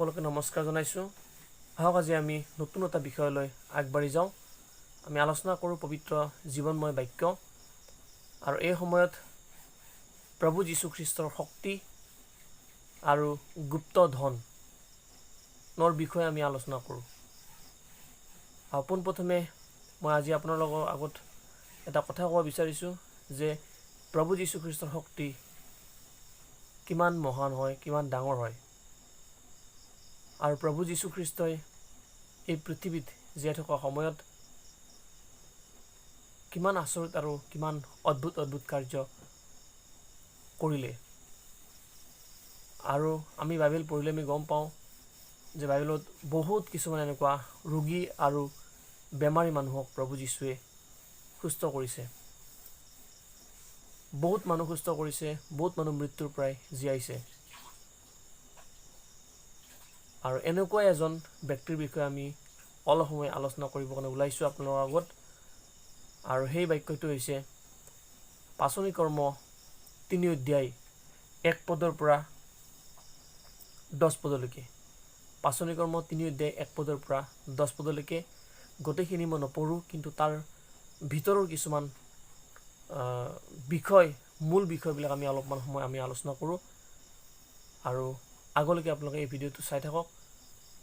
সকলোকে নমস্কাৰ জনাইছোঁ। আহক আজি আমি নতুন এটা বিষয়লৈ আগবাঢ়ি যাওঁ। আমি আলোচনা কৰোঁ পবিত্ৰ জীৱনময় বাক্য আৰু এই সময়ত প্ৰভু যীশু খ্ৰীষ্টৰ শক্তি আৰু গুপ্ত ধনৰ বিষয়ে আমি আলোচনা কৰোঁ। পোনপ্ৰথমে মই আজি আপোনালোকৰ আগত এটা কথা ক'ব বিচাৰিছোঁ যে প্ৰভু যীশু খ্ৰীষ্টৰ শক্তি কিমান মহান হয়, কিমান ডাঙৰ হয়। আৰু প্ৰভু যীশু খ্ৰীষ্টই এই পৃথিৱীত জীয়াই থকা সময়ত কিমান আচৰিত আৰু কিমান অদ্ভুত কাৰ্য কৰিলে। আৰু আমি বাইবেল পঢ়িলে আমি গম পাওঁ যে বাইবেলত বহুত কিছুমান এনেকুৱা ৰোগী আৰু বেমাৰী মানুহক প্ৰভু যীশুৱে সুস্থ কৰিছে। বহুত মানুহ সুস্থ কৰিছে, বহুত মানুহ মৃত্যুৰ পৰাই জীয়াইছে। আৰু এনেকুৱা এজন ব্যক্তিৰ বিষয়ে আমি অলপ সময় আলোচনা কৰিবৰ কাৰণে ওলাইছোঁ আপোনালোকৰ আগত। আৰু সেই বাক্যটো হৈছে পাচনি কৰ্ম 3 অধ্যায় 1 পদৰ পৰা 10 পদলৈকে। পাচনি কৰ্ম 3 অধ্যায় 1 পদৰ পৰা 10 পদলৈকে। গোটেইখিনি মই নপঢ়োঁ, কিন্তু তাৰ ভিতৰৰ কিছুমান মূল বিষয়বিলাক আমি অলপমান সময় আমি আলোচনা কৰোঁ। আৰু আগলৈকে আপোনালোকে এই ভিডিঅ'টো চাই থাকক।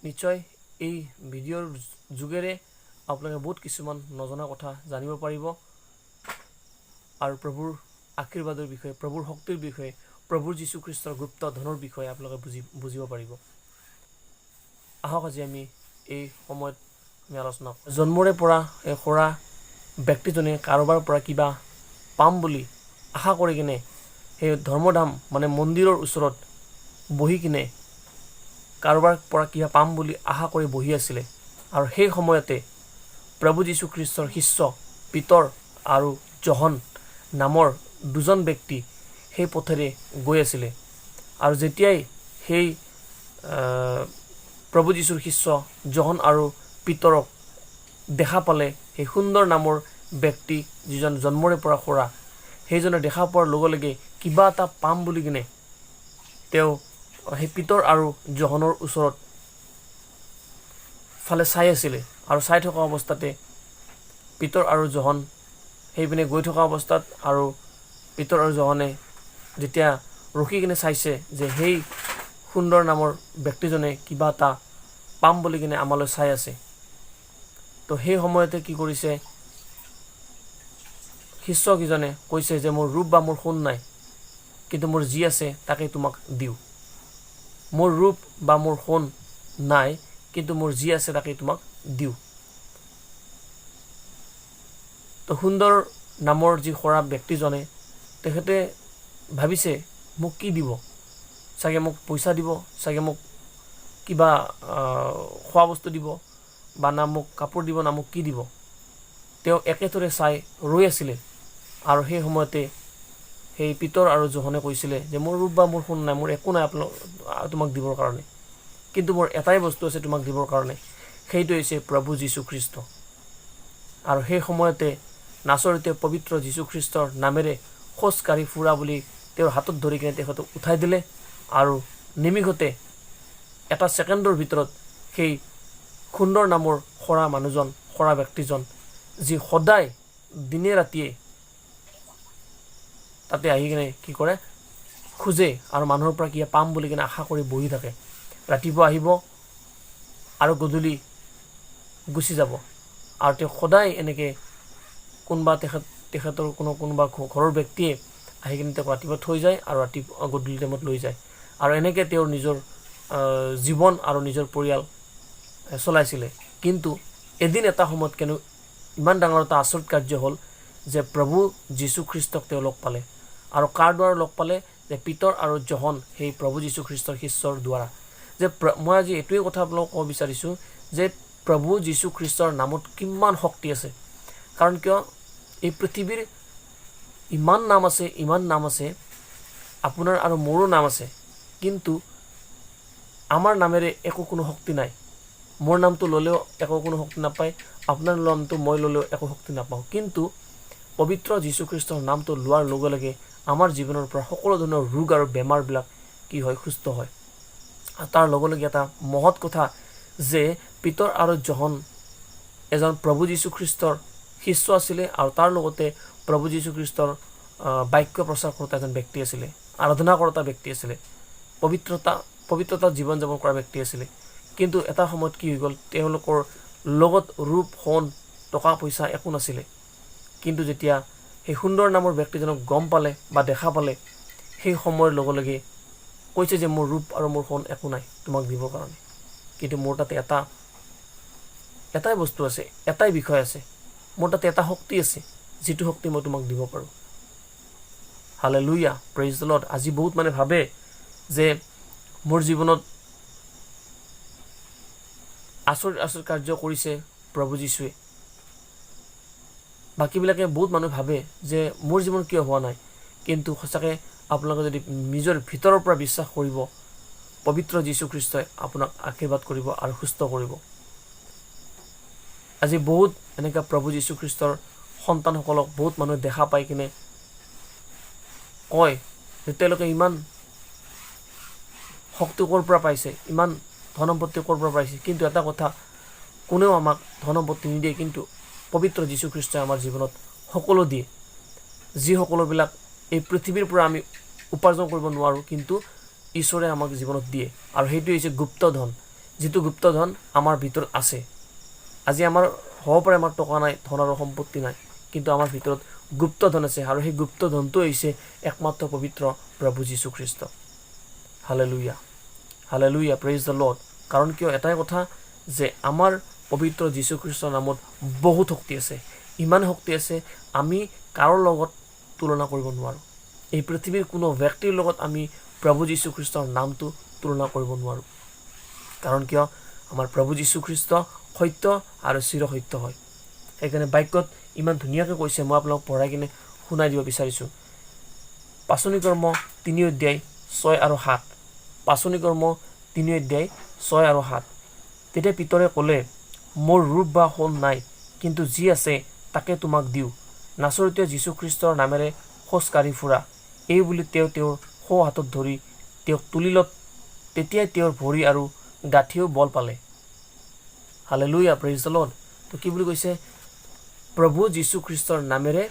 নিশ্চয় এই ভিডিঅ'ৰ যোগেৰে আপোনালোকে বহুত কিছুমান নজনা কথা জানিব পাৰিব আৰু প্ৰভুৰ আশীৰ্বাদৰ বিষয়ে, প্ৰভুৰ শক্তিৰ বিষয়ে, প্ৰভুৰ যীশু খ্ৰীষ্টৰ গুপ্ত ধনৰ বিষয়ে আপোনালোকে বুজিব পাৰিব। আহক আজি আমি এই সময়ত আমি আলোচনা কৰোঁ। জন্মৰে পৰা এই সৰা ব্যক্তিজনে কাৰোবাৰ পৰা কিবা পাম বুলি আশা কৰি কিনে সেই ধৰ্মধাম মানে মন্দিৰৰ ওচৰত বহি কিনে কাৰোবাৰ পৰা কিবা পাম বুলি আশা কৰি বহি আছিলে। আৰু সেই সময়তে প্ৰভু যীশু খ্ৰীষ্টৰ শিষ্য পিতৰ আৰু জহন নামৰ দুজন ব্যক্তি সেই পথেৰে গৈ আছিলে। আৰু যেতিয়াই সেই প্ৰভু যীশুৰ শিষ্য জহন আৰু পিতৰক দেখা পালে, সেই সুন্দৰ নামৰ ব্যক্তি যিজন জন্মৰে পৰা সৰা, সেইজনে দেখা পোৱাৰ লগে লগে কিবা এটা পাম বুলি কিনে তেওঁ সেই পিতৰ আৰু জহনৰ ওচৰত ফালে চাই আছিলে। আৰু চাই থকা অৱস্থাতে পিতৰ আৰু জহন সেইপিনে গৈ থকা অৱস্থাত আৰু পিতৰ আৰু জহনে যেতিয়া ৰখি কিনে চাইছে যে সেই সুন্দৰ নামৰ ব্যক্তিজনে কিবা এটা পাম বুলি কিনে আমালৈ চাই আছে, তো সেই সময়তে কি কৰিছে, শিষ্যকেইজনে কৈছে যে মোৰ ৰূপ বা মোৰ সোণ নাই, কিন্তু মোৰ যি আছে তাকে তোমাক দিওঁ। মোৰ ৰূপ বা মোৰ সোণ নাই, কিন্তু মোৰ যি আছে তাকে তোমাক দিওঁ। তো সুন্দৰ নামৰ যি সৰা ব্যক্তিজনে তেখেতে ভাবিছে মোক কি দিব, চাগে মোক পইচা দিব, চাগে মোক কিবা খোৱা বস্তু দিব, বা না মোক কাপোৰ দিব, না মোক কি দিব। তেওঁ একেথৰে চাই ৰৈ আছিলে। আৰু সেই সময়তে সেই পিতৰ আৰু জহনে কৈছিলে যে মোৰ ৰূপ বা মোৰ সোণ নাই, মোৰ একো নাই তোমাক দিবৰ কাৰণে, কিন্তু মোৰ এটাই বস্তু আছে তোমাক দিবৰ কাৰণে, সেইটো হৈছে প্ৰভু যীশু খ্ৰীষ্ট। আৰু সেই সময়তে নাচৰতে পবিত্ৰ যীশু খ্ৰীষ্টৰ নামেৰে খোজকাঢ়ি ফুৰা বুলি তেওঁৰ হাতত ধৰি কিনে তেখেতক উঠাই দিলে। আৰু নিমিষতে এটা ছেকেণ্ডৰ ভিতৰত সেই সুন্দৰ নামৰ সৰা ব্যক্তিজন, যি সদায় দিনে ৰাতিয়ে তাতে আহি কিনে কি কৰে, খোজে আৰু মানুহৰ পৰা কিবা পাম বুলি কিনে আশা কৰি বহি থাকে। ৰাতিপুৱা আহিব আৰু গধূলি গুচি যাব। আৰু তেওঁ সদায় এনেকৈ কোনোবা তেখেতৰ কোনোবা ঘৰৰ ব্যক্তিয়ে আহি কিনে তেওঁক ৰাতিপুৱা থৈ যায় আৰু গধূলি টাইমত লৈ যায়। আৰু এনেকৈ তেওঁৰ নিজৰ জীৱন আৰু নিজৰ পৰিয়াল চলাইছিলে। কিন্তু এদিন এটা সময়ত ইমান ডাঙৰ এটা আচৰিত কাৰ্য হ'ল যে প্ৰভু যীশু খ্ৰীষ্টক তেওঁ লগ পালে। আৰু কাৰ দ্বাৰা লগ পালে, যে পিতৰ আৰু জহন সেই প্ৰভু যীশু খ্ৰীষ্টৰ শিষ্যৰ দ্বাৰা। যে মই আজি এইটোৱে কথা আপোনালোকক ক'ব বিচাৰিছোঁ যে প্ৰভু যীশু খ্ৰীষ্টৰ নামত কিমান শক্তি আছে। কাৰণ কিয়, এই পৃথিৱীৰ ইমান নাম আছে, আপোনাৰ আৰু মোৰো নাম আছে, কিন্তু আমাৰ নামেৰে একো কোনো শক্তি নাই। মোৰ নামটো ল'লেও একো কোনো শক্তি নাপায়, আপোনাৰ নামটো মই ল'লেও একো শক্তি নাপাওঁ। কিন্তু পবিত্ৰ যীশু খ্ৰীষ্টৰ নামটো লোৱাৰ লগে লগে আমাৰ জীৱনৰ পৰা সকলো ধৰণৰ ৰোগ আৰু বেমাৰবিলাক কি হয়, সুস্থ হয়। তাৰ লগে লগে এটা মহৎ কথা যে পিতৰ আৰু জহন এজন প্ৰভু যীশুখ্ৰীষ্টৰ শিষ্য আছিলে আৰু তাৰ লগতে প্ৰভু যীশুখ্ৰীষ্টৰ বাক্য প্ৰচাৰ কৰোঁতা এজন ব্যক্তি আছিলে, আৰাধনা কৰোঁতা ব্যক্তি আছিলে, পবিত্ৰতা জীৱন যাপন কৰা ব্যক্তি আছিলে। কিন্তু এটা সময়ত কি হৈ গ'ল, তেওঁলোকৰ লগত ৰূপ, সোণ, টকা পইচা একো নাছিলে। কিন্তু যেতিয়া সেই সুন্দৰ নামৰ ব্যক্তিজনক গম পালে বা দেখা পালে, সেই সময়ৰ লগে লগে কৈছে যে মোৰ ৰূপ আৰু মোৰ সোণ একো নাই তোমাক দিবৰ কাৰণে, কিন্তু মোৰ তাতে এটাই বস্তু আছে, এটাই বিষয় আছে, মোৰ তাতে এটা শক্তি আছে, যিটো শক্তি মই তোমাক দিব পাৰোঁ। Hallelujah, praise the lord. আজি বহুত মানে ভাবে যে মোৰ জীৱনত আচৰিত কাৰ্য কৰিছে প্ৰভু যীশুৱে। বাকীবিলাকে বহুত মানুহে ভাবে যে মোৰ জীৱন কিয় হোৱা নাই। কিন্তু সঁচাকৈ আপোনালোকে যদি নিজৰ ভিতৰৰ পৰা বিশ্বাস কৰিব, পবিত্ৰ যীশুখ্ৰীষ্টই আপোনাক আশীৰ্বাদ কৰিব আৰু সুস্থ কৰিব। আজি বহুত এনেকুৱা প্ৰভু যীশুখ্ৰীষ্টৰ সন্তানসকলক বহুত মানুহে দেখা পাই কিনে কয় যে তেওঁলোকে ইমান শক্তি ক'ৰ পৰা পাইছে, ইমান ধন সম্পত্তি ক'ৰ পৰা পাইছে। কিন্তু এটা কথা, কোনেও আমাক ধন সম্পত্তি নিদিয়ে, কিন্তু পবিত্ৰ যীশুখ্ৰীষ্টই আমাৰ জীৱনত সকলো দিয়ে। যি সকলোবিলাক এই পৃথিৱীৰ পৰা আমি উপাৰ্জন কৰিব নোৱাৰোঁ, কিন্তু ঈশ্বৰে আমাক জীৱনত দিয়ে। আৰু সেইটো হৈছে গুপ্ত ধন, যিটো গুপ্ত ধন আমাৰ ভিতৰত আছে। আজি আমাৰ হ'ব পাৰে আমাৰ টকা নাই, ধন আৰু সম্পত্তি নাই, কিন্তু আমাৰ ভিতৰত গুপ্ত ধন আছে, আৰু সেই গুপ্ত ধনটো হৈছে একমাত্ৰ পবিত্ৰ প্ৰভু যীশুখ্ৰীষ্ট। Hallelujah, hallelujah, praise the Lord. কাৰণ কিয়, এটাই কথা যে আমাৰ পবিত্ৰ যীশুখ্ৰীষ্টৰ নামত বহুত শক্তি আছে। ইমান শক্তি আছে আমি কাৰো লগত তুলনা কৰিব নোৱাৰোঁ। এই পৃথিৱীৰ কোনো ব্যক্তিৰ লগত আমি প্ৰভু যীশুখ্ৰীষ্টৰ নামটো তুলনা কৰিব নোৱাৰোঁ। কাৰণ কিয়, আমাৰ প্ৰভু যীশুখ্ৰীষ্ট সত্য আৰু চিৰসত্য হয়। সেইকাৰণে বাক্যত ইমান ধুনীয়াকৈ কৈছে, মই আপোনালোকক পঢ়াই কিনে শুনাই দিব বিচাৰিছোঁ। পাচনি কৰ্ম 3 অধ্যায় 6 আৰু 7। পাচনি কৰ্ম 3 অধ্যায় 6 আৰু 7। তেতিয়া পিতৰে ক'লে, মোৰ ৰূপ বা সোণ নাই, কিন্তু যি আছে তাকে তোমাক দিওঁ। নাচৰতীয় যীশুখ্ৰীষ্টৰ নামেৰে খোজকাঢ়ি ফুৰা। এই বুলি তেওঁ তেওঁৰ সোঁ হাতত ধৰি তেওঁক তুলিলত। তেতিয়াই তেওঁৰ ভৰি আৰু গাঁঠিও বল পালে। Hallelujah, praise the lord. তো কি বুলি কৈছে, প্ৰভু যীশুখ্ৰীষ্টৰ নামেৰে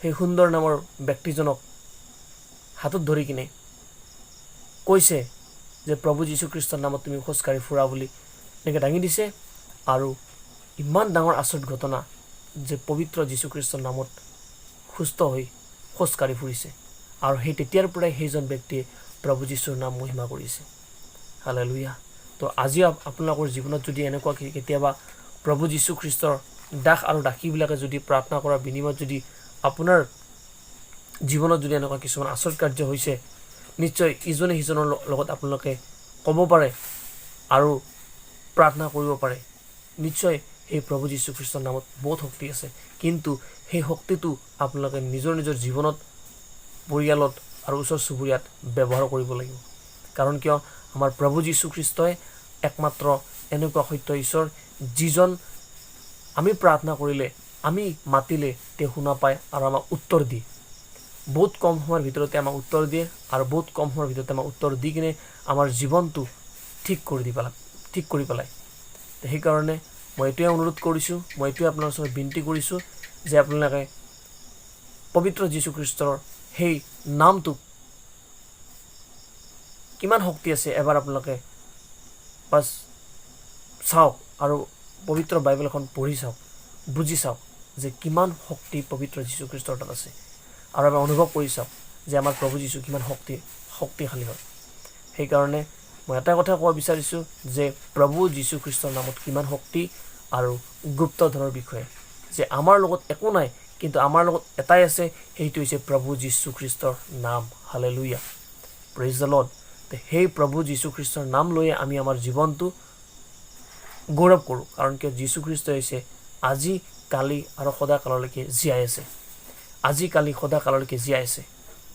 সেই সুন্দৰ নামৰ ব্যক্তিজনক হাতত ধৰি কিনে কৈছে যে প্ৰভু যীশুখ্ৰীষ্টৰ নামত তুমি খোজকাঢ়ি ফুৰা বুলি এনেকৈ দাঙি দিছে। আৰু ইমান ডাঙৰ আচৰিত ঘটনা যে পবিত্ৰ যীশুখ্ৰীষ্টৰ নামত সুস্থ হৈ খোজকাঢ়ি ফুৰিছে। আৰু সেই তেতিয়াৰ পৰাই সেইজন ব্যক্তিয়ে প্ৰভু যীশুৰ নাম মহিমা কৰিছে। হালেলুয়া। তো আজি আপোনালোকৰ জীৱনত যদি এনেকুৱা কেতিয়াবা প্ৰভু যীশুখ্ৰীষ্টৰ দাস আৰু দাসীবিলাকে যদি প্ৰাৰ্থনা কৰাৰ বিনিময়ত যদি আপোনাৰ জীৱনত যদি এনেকুৱা কিছুমান আচৰিত কাৰ্য হৈছে, নিশ্চয় ইজনে সিজনৰ লগত আপোনালোকে ক'ব পাৰে আৰু প্ৰাৰ্থনা কৰিব পাৰে। নিশ্চয় সেই প্ৰভু যীশুখ্ৰীষ্টৰ নামত বহুত শক্তি আছে, কিন্তু সেই শক্তিটো আপোনালোকে নিজৰ নিজৰ জীৱনত, পৰিয়ালত আৰু ওচৰ চুবুৰীয়াত ব্যৱহাৰ কৰিব লাগিব। কাৰণ কিয়, আমাৰ প্ৰভু যীশুখ্ৰীষ্টই একমাত্ৰ এনেকুৱা সত্য ঈশ্বৰ, যিজন আমি প্ৰাৰ্থনা কৰিলে, আমি মাতিলে তেওঁ শুনা পায় আৰু আমাক উত্তৰ দিয়ে। বহুত কম সময়ৰ ভিতৰতে আমাক উত্তৰ দিয়ে, আৰু বহুত কম সময়ৰ ভিতৰতে আমাক উত্তৰ দি কিনে আমাৰ জীৱনটো ঠিক কৰি পেলায়। সেইকাৰণে মই এইটোৱে অনুৰোধ কৰিছোঁ, মই এইটোৱে আপোনাৰ ওচৰত বিনতি কৰিছোঁ যে আপোনালোকে পবিত্ৰ যীশুখ্ৰীষ্টৰ সেই নামটোক কিমান শক্তি আছে এবাৰ আপোনালোকে বাছ চাওক, আৰু পবিত্ৰ বাইবেলখন পঢ়ি চাওক, বুজি চাওক যে কিমান শক্তি পবিত্ৰ যীশুখ্ৰীষ্টৰ তাত আছে, আৰু আমি অনুভৱ কৰি চাওক যে আমাৰ প্ৰভু যীশু কিমান শক্তিশালী হয়। সেইকাৰণে মই এটা কথা ক'ব বিচাৰিছোঁ যে প্ৰভু যীশুখ্ৰীষ্টৰ নামত কিমান শক্তি আৰু গুপ্তধনৰ বিষয়ে, যে আমাৰ লগত একো নাই, কিন্তু আমাৰ লগত এটাই আছে, সেইটো হৈছে প্ৰভু যীশুখ্ৰীষ্টৰ নাম। Hallelujah, praise the lord. সেই প্ৰভু যীশুখ্ৰীষ্টৰ নাম লৈয়ে আমি আমাৰ জীৱনটো গৌৰৱ কৰোঁ। কাৰণ কিয়, যীশুখ্ৰীষ্ট হৈছে আজি, কালি আৰু সদাকাললৈকে জীয়াই আছে। আজি, কালি, সদাকাললৈকে জীয়াই আছে।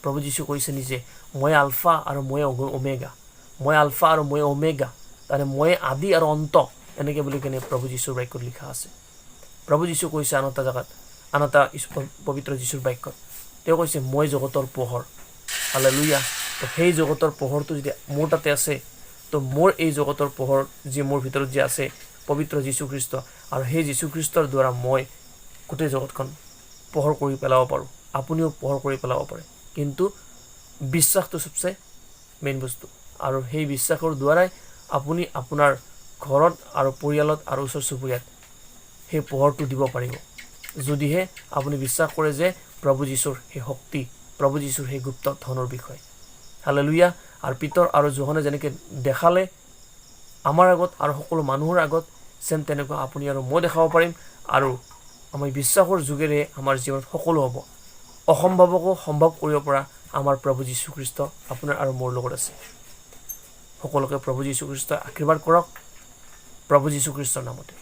প্ৰভু যীশু কৈছে নিজে, মই আলফা আৰু মই ওমেগা, মই আলফা আৰু মই ওমেগা, তাৰমানে মই আদি আৰু অন্ত, এনেকৈ বুলি কিনে প্ৰভু যীশুৰ বাক্যত লিখা আছে। প্ৰভু যীশু কৈছে আন এটা জেগাত, পবিত্ৰ যীশুৰ বাক্যত তেওঁ কৈছে, মই জগতৰ পোহৰ। হালেলুয়া, তো সেই জগতৰ পোহৰটো যদি মোৰ তাতে আছে, তো মোৰ এই জগতৰ পোহৰ যি মোৰ ভিতৰত যে আছে পবিত্ৰ যীশুখ্ৰীষ্ট, আৰু সেই যীশুখ্ৰীষ্টৰ দ্বাৰা মই গোটেই জগতখন পোহৰ কৰি পেলাব পাৰোঁ। আপুনিও পোহৰ কৰি পেলাব পাৰে, কিন্তু বিশ্বাসটো চবচে মেইন বস্তু। আৰু সেই বিশ্বাসৰ দ্বাৰাই আপুনি আপোনাৰ ঘৰত আৰু পৰিয়ালত আৰু ওচৰ চুবুৰীয়াত সেই পোহৰটো দিব পাৰিব, যদিহে আপুনি বিশ্বাস কৰে যে প্ৰভু যীশুৰ সেই শক্তি, প্ৰভু যীশুৰ সেই গুপ্ত ধনৰ বিষয়ে। হালেলুয়া। আৰু পিতৰ আৰু যোহনে যেনেকৈ দেখালে আমাৰ আগত আৰু সকলো মানুহৰ আগত, চেম তেনেকুৱা আপুনি আৰু মই দেখাব পাৰিম। আৰু আমি বিশ্বাসৰ যোগেৰে আমাৰ জীৱনত সকলো হ'ব। অসম্ভৱকো সম্ভৱ কৰিব পৰা আমাৰ প্ৰভু যীশুখ্ৰীষ্ট আপোনাৰ আৰু মোৰ লগত আছে। সকলোকে প্ৰভু যীশুখ্ৰীষ্টই আশীৰ্বাদ কৰক, প্ৰভু যীশুখ্ৰীষ্টৰ নামতে।